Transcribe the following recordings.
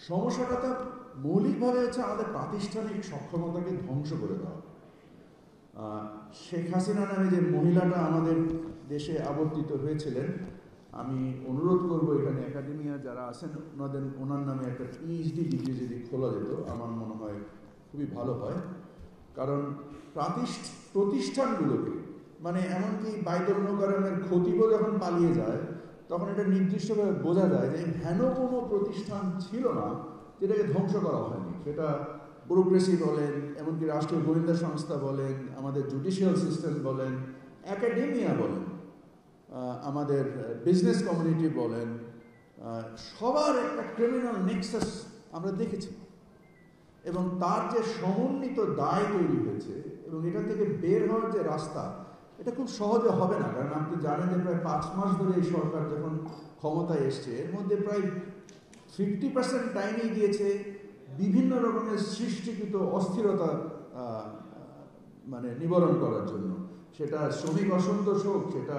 সমস্যাটা তো মৌলিকভাবে হচ্ছে আমাদের প্রাতিষ্ঠানিক সক্ষমতাকে ধ্বংস করে দেওয়া। শেখ হাসিনা নামে যে মহিলাটা আমাদের দেশে আবর্তিত হয়েছিলেন, আমি অনুরোধ করব এখানে একাডেমিয়া যারা আছেন ওনার নামে একটা পিএইচডি ডিগ্রি যদি খোলা যেত আমার মনে হয় খুবই ভালো হয়। কারণ প্রতিষ্ঠানগুলোকে মানে এমনকি বাইতুল মোকাররমের খতিবও যখন পালিয়ে যায় তখন এটা নির্দিষ্টভাবে বোঝা যায় যে হেন কোনো প্রতিষ্ঠান ছিল না যেটাকে ধ্বংস করা হয়নি। সেটা ব্যুরোক্রেসি বলেন, এমনকি রাষ্ট্রীয় গোয়েন্দা সংস্থা বলেন, আমাদের জুডিশিয়াল সিস্টেম বলেন, একাডেমিয়া বলেন, আমাদের বিজনেস কমিউনিটি বলেন, সবার একটা ক্রিমিনাল নেক্সাস আমরা দেখেছি এবং তার যে সমন্বিত দায় তৈরি হয়েছে এবং এটা থেকে বের হওয়ার যে রাস্তা এটা খুব সহজে হবে না। কারণ আপনি জানেন যে প্রায় 5 মাস ধরে এই সরকার যখন ক্ষমতায় এসছে এর মধ্যে প্রায় 50% টাইমই গিয়েছে বিভিন্ন রকমের সৃষ্টিকৃত অস্থিরতা মানে নিবারণ করার জন্য। সেটা শ্রমিক অসন্তোষ হোক, সেটা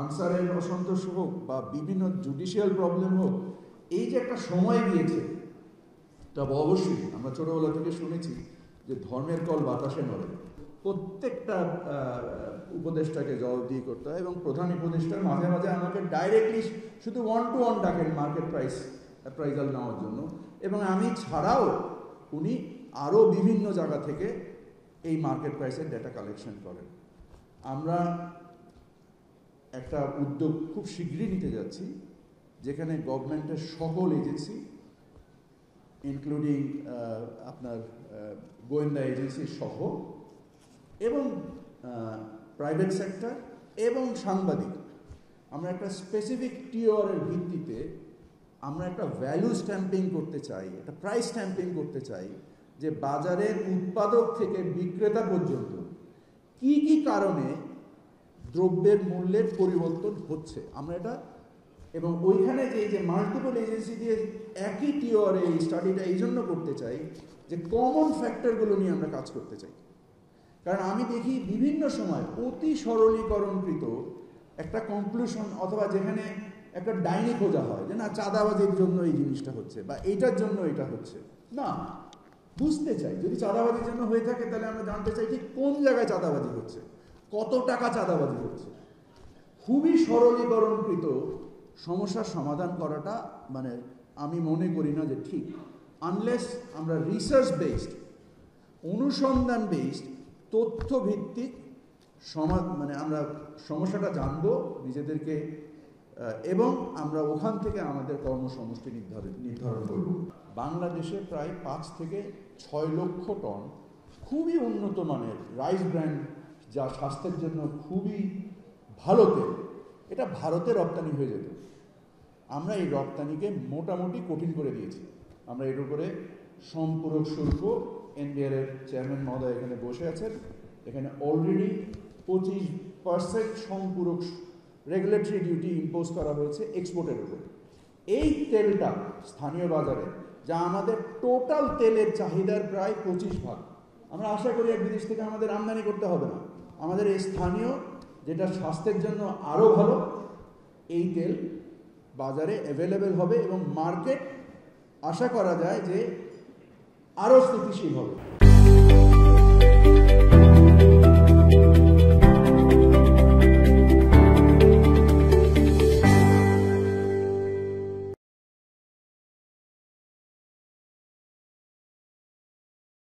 আনসারের অসন্তোষ হোক বা বিভিন্ন জুডিশিয়াল প্রবলেম হোক, এই যে একটা সময় গিয়েছে তবে অবশ্যই আমরা ছোটবেলা থেকে শুনেছি যে ধর্মের কল বাতাসে নড়ে। প্রত্যেকটা উপদেষ্টাকে জবাবদিহি করতে হয় এবং প্রধান উপদেষ্টার মাঝে মাঝে আমাকে ডাইরেক্টলি শুধু 1-to-1 ডাকেন মার্কেট প্রাইস অ্যাপ্রাইজাল নেওয়ার জন্য এবং আমি ছাড়াও উনি আরও বিভিন্ন জায়গা থেকে এই মার্কেট প্রাইসের ডেটা কালেকশন করেন। আমরা একটা উদ্যোগ খুব শীঘ্রই নিতে যাচ্ছি যেখানে গভর্নমেন্টের সকল এজেন্সি ইনক্লুডিং আপনার গোয়েন্দা এজেন্সি সহ এবং প্রাইভেট সেক্টর এবং সাংবাদিক আমরা একটা স্পেসিফিক টিওরের ভিত্তিতে আমরা একটা ভ্যালু স্ট্যাম্পিং করতে চাই, একটা প্রাইস স্ট্যাম্পিং করতে চাই যে বাজারের উৎপাদক থেকে বিক্রেতা পর্যন্ত কি কি কারণে দ্রব্যের মূল্যের পরিবর্তন হচ্ছে আমরা এটা এবং ওইখানে যে মাল্টিপল এজেন্সি দিয়ে একই টিওরে এই স্টাডিটা এই জন্য করতে চাই যে কমন ফ্যাক্টরগুলো নিয়ে আমরা কাজ করতে চাই। কারণ আমি দেখি বিভিন্ন সময় অতি সরলীকরণকৃত একটা কনক্লুশন অথবা যেখানে একটা ডাইনি খোঁজা হয় যে না চাঁদাবাজির জন্য এই জিনিসটা হচ্ছে বা এইটার জন্য এটা হচ্ছে না, বুঝতে চাই যদি চাঁদাবাজির জন্য হয়ে থাকে তাহলে আমরা জানতে চাই ঠিক কোন জায়গায় চাঁদাবাজি হচ্ছে, কত টাকা চাঁদাবাজি হচ্ছে। খুবই সরলীকরণকৃত সমস্যার সমাধান করাটা মানে আমি মনে করি না যে ঠিক, আনলেস আমরা রিসার্চ বেসড অনুসন্ধান বেসড তথ্য ভিত্তিক মানে আমরা সমস্যাটা জানবো নিজেদেরকে এবং আমরা ওখান থেকে আমাদের কর্মসমষ্টি নির্ধারণ করব। বাংলাদেশে প্রায় 5 থেকে 6 লক্ষ টন খুবই উন্নত মানের রাইস ব্র্যান্ড যা স্বাস্থ্যের জন্য খুবই ভালো তেল, এটা ভারতে রপ্তানি হয়ে যেত। আমরা এই রপ্তানিকে মোটামুটি কঠিন করে দিয়েছি। আমরা এর উপরে সম্পূরক শুল্ক, এনবিআর এর চেয়ারম্যান মহোদয় এখানে বসে আছেন, এখানে অলরেডি 25% সম্পূরক রেগুলেটরি ডিউটি ইম্পোজ করা হয়েছে এক্সপোর্টের উপর। এই তেলটা স্থানীয় বাজারে যা আমাদের টোটাল তেলের চাহিদার প্রায় 25%। আমরা আশা করি এক বিদেশ থেকে আমাদের আমদানি করতে হবে না, আমাদের এই স্থানীয় যেটা স্বাস্থ্যের জন্য আরও ভালো এই তেল বাজারে অ্যাভেলেবেল হবে এবং মার্কেট আশা করা যায় যে আরও স্থিতিশীল হবে।